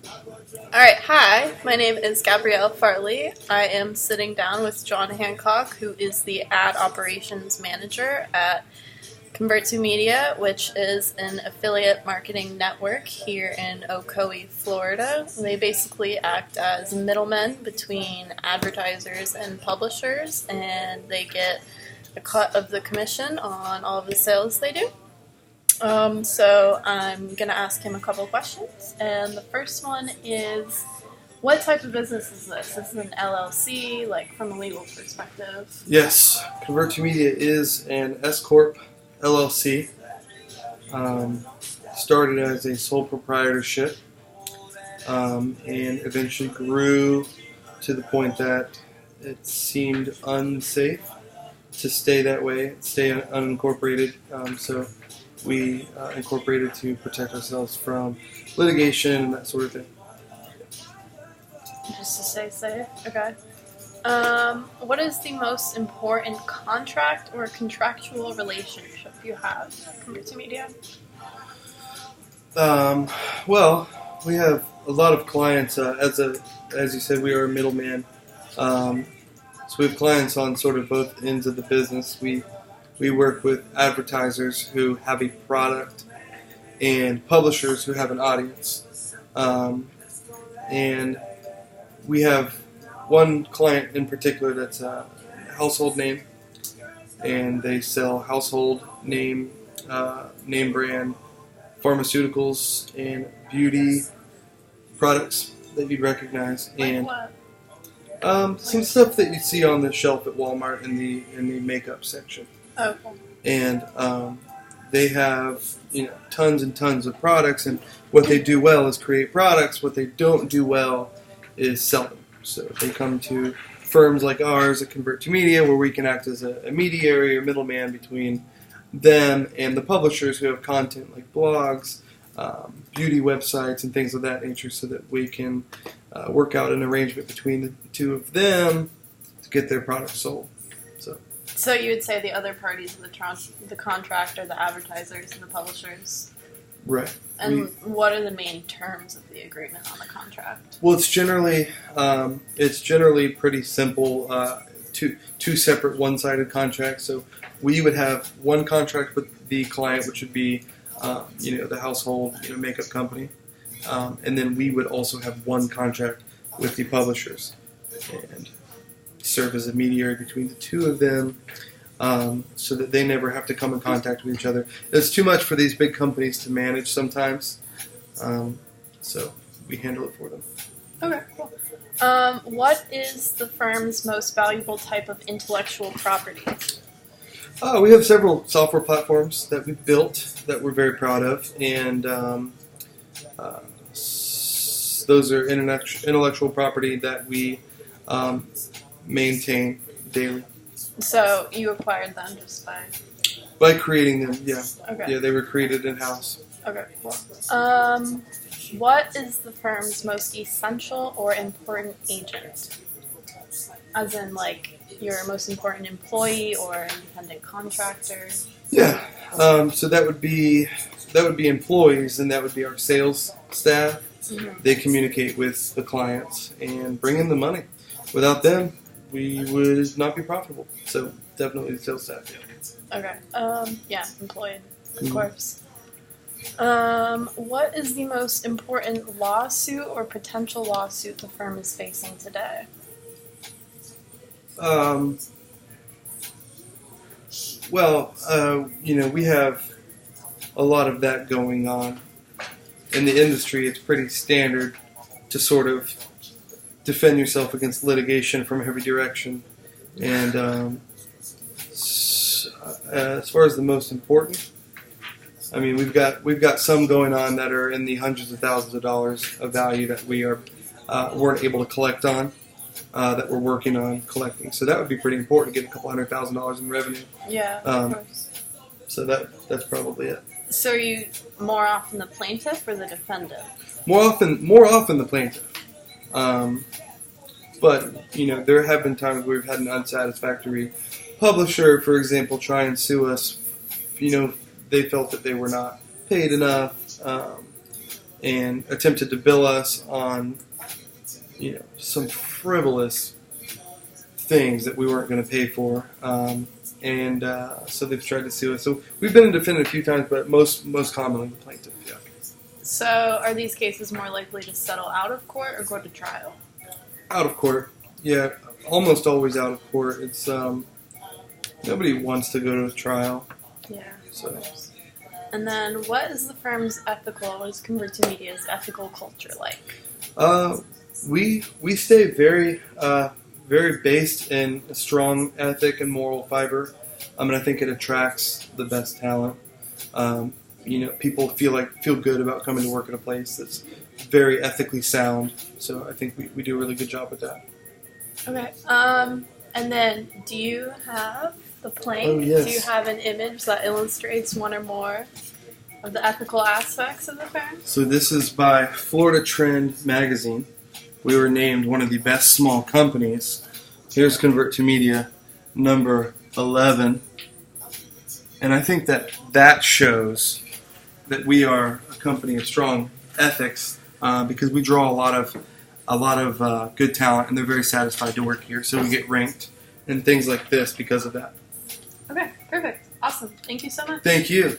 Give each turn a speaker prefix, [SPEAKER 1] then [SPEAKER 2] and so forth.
[SPEAKER 1] Alright, hi, my name is Gabrielle Farley. I am sitting down with John Hancock, who is the ad operations manager at Convert2Media, which is an affiliate marketing network here in Ocoee, Florida. They basically act as middlemen between advertisers and publishers, and they get a cut of the commission on all of the sales they do. So I'm going to ask him a couple of questions, and the first one is, what type of business is this? This is an LLC, like from a legal perspective.
[SPEAKER 2] Yes, Convert2Media is an S Corp LLC. Started as a sole proprietorship, and eventually grew to the point that it seemed unsafe to stay that way, stay unincorporated. So we incorporated to protect ourselves from litigation and that sort of thing.
[SPEAKER 1] Just to stay safe. Okay. What is the most important contract or contractual relationship you have at Convert2Media?
[SPEAKER 2] Well, we have a lot of clients. As you said, we are a middleman. So we have clients on sort of both ends of the business. We work with advertisers who have a product and publishers who have an audience. And we have one client in particular that's a household name, and they sell household name brand pharmaceuticals and beauty products that you'd recognize. And some stuff that you see on the shelf at Walmart in the makeup section.
[SPEAKER 1] Okay.
[SPEAKER 2] And they have tons and tons of products, and what they do well is create products. What they don't do well is sell them. So they come to firms like ours at Convert2Media, where we can act as a mediary or middleman between them and the publishers who have content like blogs, beauty websites, and things of that nature, so that we can work out an arrangement between the two of them to get their products sold.
[SPEAKER 1] So you would say the other parties of the contract are the advertisers and the publishers?
[SPEAKER 2] Right.
[SPEAKER 1] And what are the main terms of the agreement on the contract?
[SPEAKER 2] Well, it's generally pretty simple. Two separate one-sided contracts. So we would have one contract with the client, which would be the household makeup company, and then we would also have one contract with the publishers, and serve as a mediary between the two of them, so that they never have to come in contact with each other. It's too much for these big companies to manage sometimes, so we handle it for them.
[SPEAKER 1] Okay, cool. What is the firm's most valuable type of intellectual property?
[SPEAKER 2] We have several software platforms that we've built that we're very proud of, and those are intellectual property that we maintain daily.
[SPEAKER 1] So you acquired them just
[SPEAKER 2] by creating them, yeah.
[SPEAKER 1] Okay.
[SPEAKER 2] Yeah, they were created in-house.
[SPEAKER 1] Okay, cool. What is the firm's most essential or important agent? As in, like, your most important employee or independent contractor?
[SPEAKER 2] Yeah. So that would be employees, and that would be our sales staff. Mm-hmm. They communicate with the clients and bring in the money. Without them, we would not be profitable. So definitely the sales staff. Yeah.
[SPEAKER 1] Okay. Yeah, employed, of course. What is the most important lawsuit or potential lawsuit the firm is facing today? We have a lot of that going on. In the industry, it's pretty standard to sort of defend yourself against litigation from every direction. And as far as the most important, I mean, we've got some going on that are in the hundreds of thousands of dollars of value that we weren't able to collect on, that we're working on collecting. So that would be pretty important to get a couple $100,000 in revenue. Yeah, of course.
[SPEAKER 2] So that's probably it.
[SPEAKER 1] So are you more often the plaintiff or the defendant?
[SPEAKER 2] More often the plaintiff. But there have been times where we've had an unsatisfactory publisher, for example, try and sue us. They felt that they were not paid enough, and attempted to bill us on, some frivolous things that we weren't going to pay for. So they've tried to sue us. So we've been a defendant a few times, but most commonly the plaintiff. Yeah.
[SPEAKER 1] So are these cases more likely to settle out of court or go to trial?
[SPEAKER 2] Out of court. Yeah, almost always out of court. It's nobody wants to go to a trial.
[SPEAKER 1] Yeah.
[SPEAKER 2] So.
[SPEAKER 1] And then what is the firm's what is Convert to Media's ethical culture like?
[SPEAKER 2] We stay very very based in a strong ethic and moral fiber. I think it attracts the best talent. People feel good about coming to work at a place that's very ethically sound. So I think we do a really good job with that.
[SPEAKER 1] Okay. And then, do you have the plank?
[SPEAKER 2] Oh, yes.
[SPEAKER 1] Do you have an image that illustrates one or more of the ethical aspects of the firm?
[SPEAKER 2] So this is by Florida Trend magazine. We were named one of the best small companies. Here's Convert to Media, number 11. And I think that shows that we are a company of strong ethics because we draw a lot of good talent, and they're very satisfied to work here. So we get ranked and things like this because of that.
[SPEAKER 1] Okay, perfect. Awesome. Thank you so much.
[SPEAKER 2] Thank you.